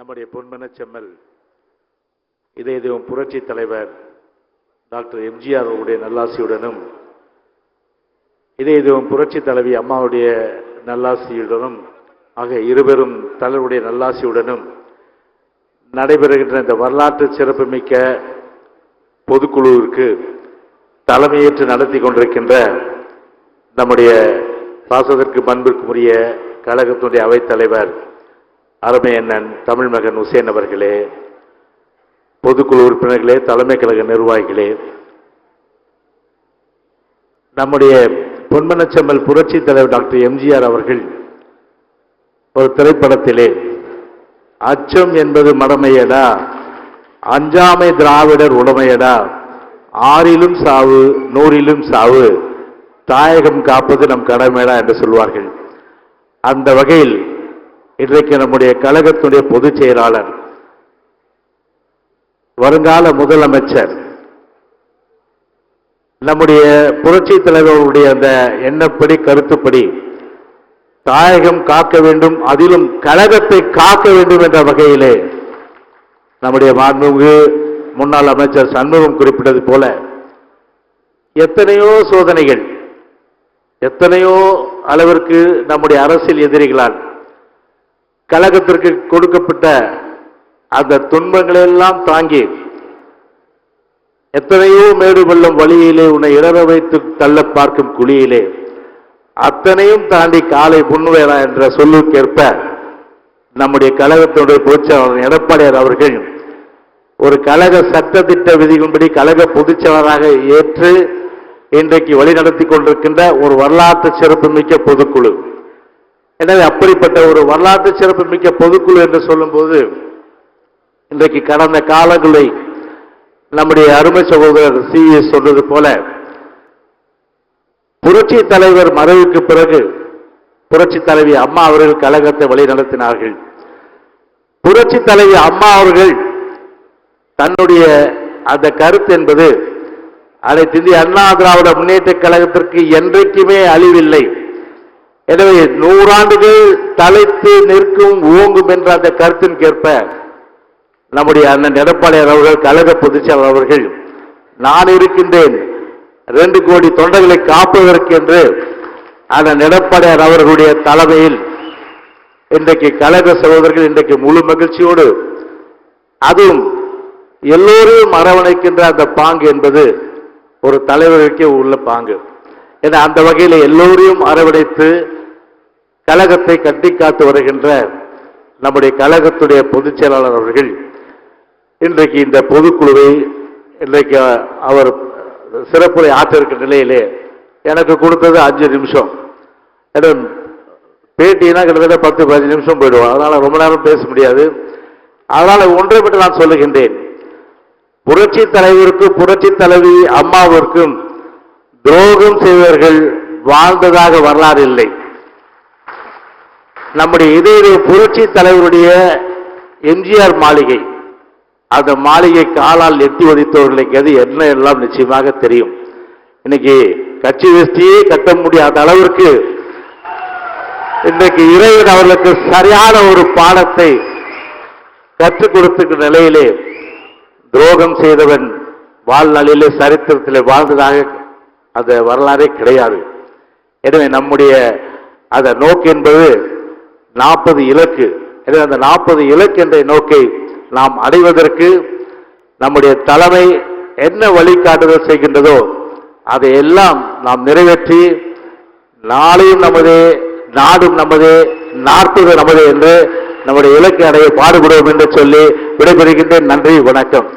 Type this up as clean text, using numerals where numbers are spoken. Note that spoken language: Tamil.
நம்முடைய பொன்மன செம்மல் இதய தெய்வம் புரட்சி தலைவர் டாக்டர் எம்ஜிஆர் அவருடைய நல்லாசியுடனும் இதய தெய்வம் புரட்சி தலைவி அம்மாவுடைய நல்லாசியுடனும் ஆக இருவரும் தலைவருடைய நல்லாசியுடனும் நடைபெறுகின்ற இந்த வரலாற்று சிறப்புமிக்க பொதுக்குழுவிற்கு தலைமையேற்று நடத்தி கொண்டிருக்கின்ற நம்முடைய பாசத்திற்கு பண்பிற்குரிய கழகத்தினுடைய அவைத்தலைவர் அருமை அண்ணன் தமிழ் மகன் உசேன் அவர்களே, பொதுக்குழு உறுப்பினர்களே, தலைமை கழக நிர்வாகிகளே, நம்முடைய பொன்மனச்செம்மல் புரட்சி தலைவர் டாக்டர் எம்ஜிஆர் அவர்கள் ஒரு திரைப்படத்திலே அச்சம் என்பது மடமையடா, அஞ்சாமை திராவிடர் உடமையடா, ஆறிலும் சாவு நூறிலும் சாவு, தாயகம் காப்பது நம் கடமைடா என்று சொல்வார்கள். அந்த வகையில் இன்றைக்கு நம்முடைய கழகத்துடைய பொதுச் செயலாளர், வருங்கால முதலமைச்சர், நம்முடைய புரட்சி தலைவர்களுடைய அந்த எண்ணப்படி கருத்துப்படி தாயகம் காக்க வேண்டும், அதிலும் கழகத்தை காக்க வேண்டும் என்ற வகையிலே நம்முடைய மாண்புமிகு முன்னாள் அமைச்சர் சண்முகம் குறிப்பிட்டது போல எத்தனையோ சோதனைகள், எத்தனையோ அளவிற்கு நம்முடைய அரசியல் எதிரிகளால் கழகத்திற்கு கொடுக்கப்பட்ட அந்த துன்பங்களெல்லாம் தாங்கி எத்தனையோ மேடு பள்ளம் வழியிலே உன்னை இடர வைத்து தள்ள பார்க்கும் குழியிலே அத்தனையும் தாண்டி காலை முன்வேரா என்ற சொல்லுக்கேற்ப நம்முடைய கழகத்தினுடைய பொதுச்செயலாளர் எடப்பாடியார் அவர்கள் ஒரு கழக சட்டத்திட்ட விதிகளின்படி கழக பொதுச்செயலாளராக ஏற்று இன்றைக்கு வழிநடத்தி கொண்டிருக்கின்ற ஒரு வரலாற்று சிறப்புமிக்க பொதுக்குழு. எனவே அப்படிப்பட்ட ஒரு வரலாற்று சிறப்புமிக்க பொதுக்குழு என்று சொல்லும்போது இன்றைக்கு கடந்த காலங்களை நம்முடைய அருமை சகோதரர் சிஎஸ் சொல்றது போல புரட்சி தலைவர் மறைவுக்கு பிறகு புரட்சி தலைவி அம்மா அவர்கள் கழகத்தை வழிநடத்தினார்கள். புரட்சி தலைவி அம்மா அவர்கள் தன்னுடைய அந்த கருத்து என்பது அனைத்து இந்திய அண்ணா திராவிட முன்னேற்ற கழகத்திற்கு என்றைக்குமே அழிவில்லை. எனவே 100 ஆண்டுகள் தலைத்து நிற்கும் ஓங்கும் என்ற அந்த கருத்திற்கேற்ப நம்முடைய அண்ணன் எடப்பாடியார் அவர்கள் கழக பொதுச்செயலாளர் அவர்கள் நான் இருக்கின்றேன் 2 கோடி தொண்டர்களை காப்பதற்கு என்று அண்ணன் எடப்பாடியார் அவர்களுடைய தலைமையில் இன்றைக்கு கழக சகோதரர்கள் இன்றைக்கு முழு மகிழ்ச்சியோடு அதுவும் எல்லோரையும் அரவணைக்கின்ற அந்த பாங்கு என்பது ஒரு தலைவருக்கே உள்ள பாங்கு. என அந்த வகையில் எல்லோரையும் அரவணைத்து கழகத்தை கட்டி காத்து வருகின்ற நம்முடைய கழகத்துடைய பொதுச் செயலாளர் அவர்கள் இன்றைக்கு இந்த பொதுக்குழுவை இன்றைக்கு அவர் சிறப்புரை ஆற்ற இருக்கிற நிலையிலே எனக்கு கொடுத்தது 5 நிமிஷம். பேட்டினா கிட்டத்தட்ட 10-15 நிமிஷம் போயிடுவோம். அதனால ரொம்ப நேரம் பேச முடியாது. அதனால ஒன்றை மட்டும் நான் சொல்லுகின்றேன், புரட்சி தலைவருக்கும் புரட்சி தலைவி அம்மாவிற்கும் துரோகம் செய்தவர்கள் வாழ்ந்ததாக வரலாறு இல்லை. நம்முடைய இதய புரட்சி தலைவருடைய எம்ஜிஆர் மாளிகை, அந்த மாளிகை காலால் எட்டி வதித்தவர்களுக்கு அது என்ன எல்லாம் நிச்சயமாக தெரியும். இன்னைக்கு கட்சி வேஷ்டியே கட்ட முடியாத அளவிற்கு இன்றைக்கு இறைவன் அவர்களுக்கு சரியான ஒரு பாடத்தை கற்றுக் கொடுத்துக்கிற நிலையிலே துரோகம் செய்தவன் வாழ்நாளிலே சரித்திரத்தில் வாழ்ந்ததாக அந்த வரலாறே கிடையாது. எனவே நம்முடைய அந்த நோக்கு என்பது 40 இலக்கு. எனவே அந்த 40 இலக்கு என்ற நோக்கை நாம் அடைவதற்கு நம்முடைய தலைமை என்ன வழிகாட்டுதல் செய்கின்றதோ அதையெல்லாம் நாம் நிறைவேற்றி நாளையும் நமது நாடும் நமது 40 நமது என்று நம்முடைய இலக்கை அடைய பாடுபடுவோம் என்று சொல்லி விடைபெறுகின்றேன். நன்றி, வணக்கம்.